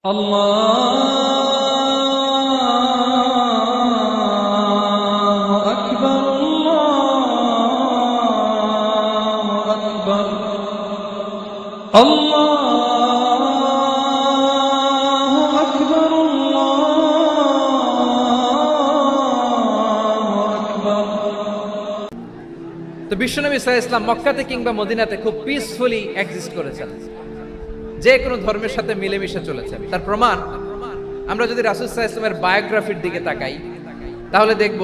আল্লাহু আকবার, আল্লাহু আকবার, আল্লাহু আকবার, আল্লাহু আকবার। তো বিশ্বনবী সাল্লাল্লাহু আলাইহি ওয়াসাল্লাম মক্কাতে কিংবা মদিনাতে খুব পিসফুলি এক্সিস্ট করেছেন, যে কোনো ধর্মের সাথে মিলেমিশে চলেছেন। তার প্রমাণ আমরা যদি রাসূল সাল্লাল্লাহু আলাইহি ওয়াসাল্লামের বায়োগ্রাফির দিকে তাকাই, তাহলে দেখব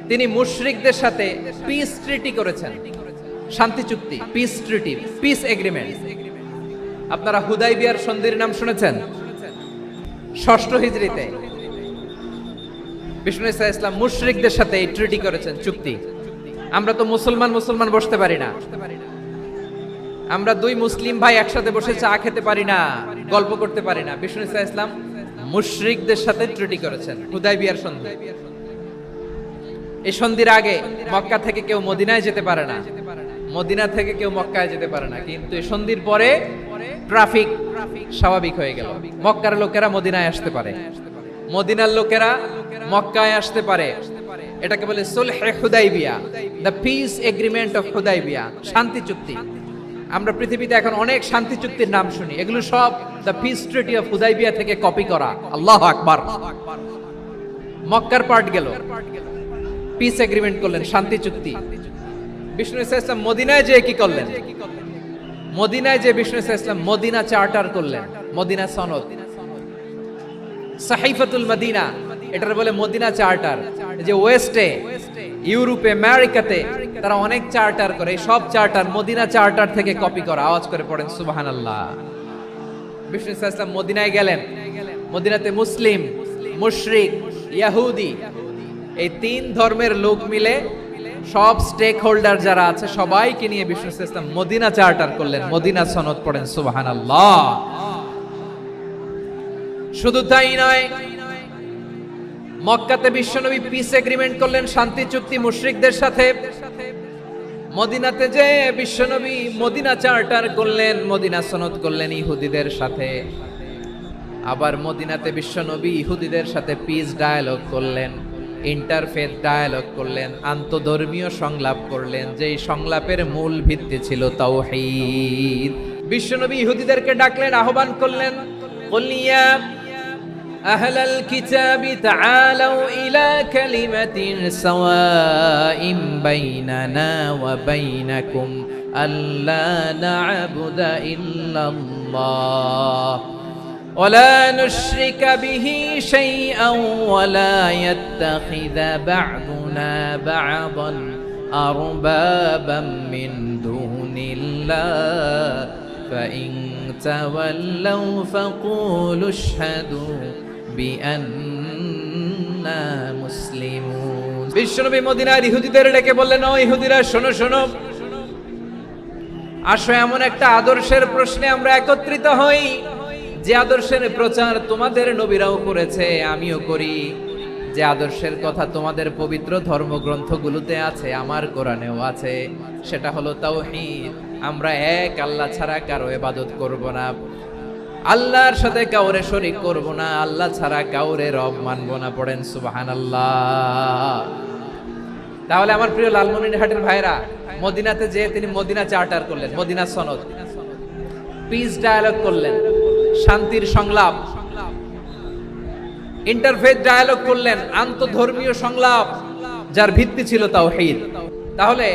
তিনি মুশরিকদের সাথে পিস ট্রিটি করেছেন, শান্তি চুক্তি, পিস ট্রিটি, পিস এগ্রিমেন্ট। আপনারা হুদাইবিয়ার সন্ধির নাম শুনেছেন? ৬ষ্ঠ হিজরিতে বিষ্ণু সাল্লাল্লাহু আলাইহি ওয়াসাল্লাম মুশরিকদের সাথে এই ট্রিটি করেছেন, চুক্তি। আমরা তো মুসলমান বসতে পারি না, আমরা দুই মুসলিম ভাই একসাথে বসে চা খেতে পারি না, গল্প করতে পারি না। বিষ্ণু সাল্লাল্লাহু আলাইহি ওয়াসাল্লাম মুশরিকদের সাথে ট্রিটি করেছেন, হুদাইবিয়ার সন্ধি। এই সন্ধির আগে মক্কা থেকে কেউ মদিনায় যেতে পারে না, মদিনা থেকে কেউ মক্কায় যেতে পারে না। কিন্তু এই সন্ধির পরে ট্রাফিক স্বাভাবিক হয়ে গেল, মক্কার লোকেরা মদিনায় আসতে পারে, মদিনার লোকেরা মক্কায় আসতে পারে। এটাকে বলে সুলহে Hudaibiya, the peace agreement of Hudaibiya, শান্তি চুক্তি। আমরা পৃথিবীতে এখন অনেক শান্তি চুক্তির নাম শুনি, এগুলো সব the piece treaty of Hudaibiya থেকে কপি করা। আল্লাহু আকবার। মক্কার পার্ট গেল, পিস এগ্রিমেন্ট করলেন, শান্তি চুক্তি। বিষ্ণু সাল্লাল্লাহু আলাইহি ওয়াসাল্লাম মদিনায় যে কি করলেন? মদিনায় যে বিষ্ণু সাল্লাল্লাহু আলাইহি ওয়াসাল্লাম মদিনা চার্টার করলেন, মদিনা সনদ, সাহিফাতুল মদিনা, এটার বলে মদিনা চার্টার। যে ওয়েস্টে, ইউরোপে, আমেরিকাতে তারা অনেক চার্টার করে, এই সব চার্টার মদিনা চার্টার থেকে কপি করা। আওয়াজ করে পড়েন সুবহানাল্লাহ। বিষ্ণু সাল্লাল্লাহু আলাইহি ওয়াসাল্লাম মদিনায় গেলেন, মদিনাতে মুসলিম, মুশরিক, ইহুদি, এই তিন ধর্মের লোক মিলে সব স্টেক হোল্ডার যারা আছে সবাইকে নিয়ে বিষ্ণু সাল্লাল্লাহু আলাইহি ওয়াসাল্লাম মদিনা চার্টার করলেন, মদিনা সনদ। পড়েন সুবহানাল্লাহ। শুধু তাই নয়, মক্কাতে বিশ্বনবী পিস এগ্রিমেন্ট করলেন, শান্তি চুক্তি মুশরিকদের সাথে। মদিনাতে যে বিশ্বনবী মদিনা চার্টার করলেন, মদিনা সনদ করলেন ইহুদিদের সাথে। আবার মদিনাতে বিশ্বনবী ইহুদিদের সাথে পিস ডায়ালগ করলেন, ইন্টারফেথ ডায়ালগ করলেন, আন্তধর্মীয় সংলাপ করলেন, যেই সংলাপের মূল ভিত্তি ছিল তাওহীদ। বিশ্বনবী ইহুদিদেরকে ডাকলেন, আহ্বান করলেন, কুলিয়া أهل الكتاب تعالوا إلى كلمة سواء بيننا وبينكم ألا نعبد إلا الله ولا نشرك به شيئا ولا يتخذ بعضنا بعضا أربابا من دون الله فإن تولوا فقولوا اشهدوا বিআন্না মুসলিমুন। বিশ্বনবী মদিনার ইহুদিদের ডেকে বললেন, ও ইহুদিরা, শোনো শোনো, আসো এমন একটা আদর্শের প্রশ্নে আমরা একত্রিত হই, যে আদর্শের প্রচার তোমাদের নবীরাও করেছে, আমিও করি, যে আদর্শের কথা তোমাদের পবিত্র ধর্মগ্রন্থগুলোতে আছে, আমার কোরআনেও আছে। সেটা হলো তাওহীদ। আমরা এক আল্লাহ ছাড়া কারো ইবাদত করব না, আল্লাহর সাথে কাউরে শরীক করব না, আল্লাহ ছাড়া কাউরে রব মানব না। পড়েন সুবহানাল্লাহ। তাহলে আমার প্রিয় লালমনিরহাটের ভাইরা, মদিনাতে যে তিনি মদিনা চার্টার করলেন, মদিনা সনদ, পিস ডায়ালগ করলেন, শান্তির সংলাপ, ইন্টারফেথ ডায়ালগ করলেন, আন্তধর্মীয় সংলাপ, যার ভিত্তি ছিল তাওহীদ। তাহলে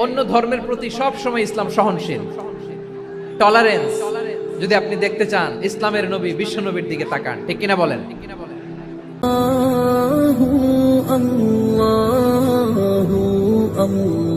অন্য ধর্মের প্রতি সব সময় ইসলাম সহনশীল, টলারেন্স। যদি আপনি দেখতে চান ইসলামের নবী বিশ্ব নবীর দিকে তাকান, ঠিক কিনা বলেন? আল্লাহু আল্লাহু আল্লাহ।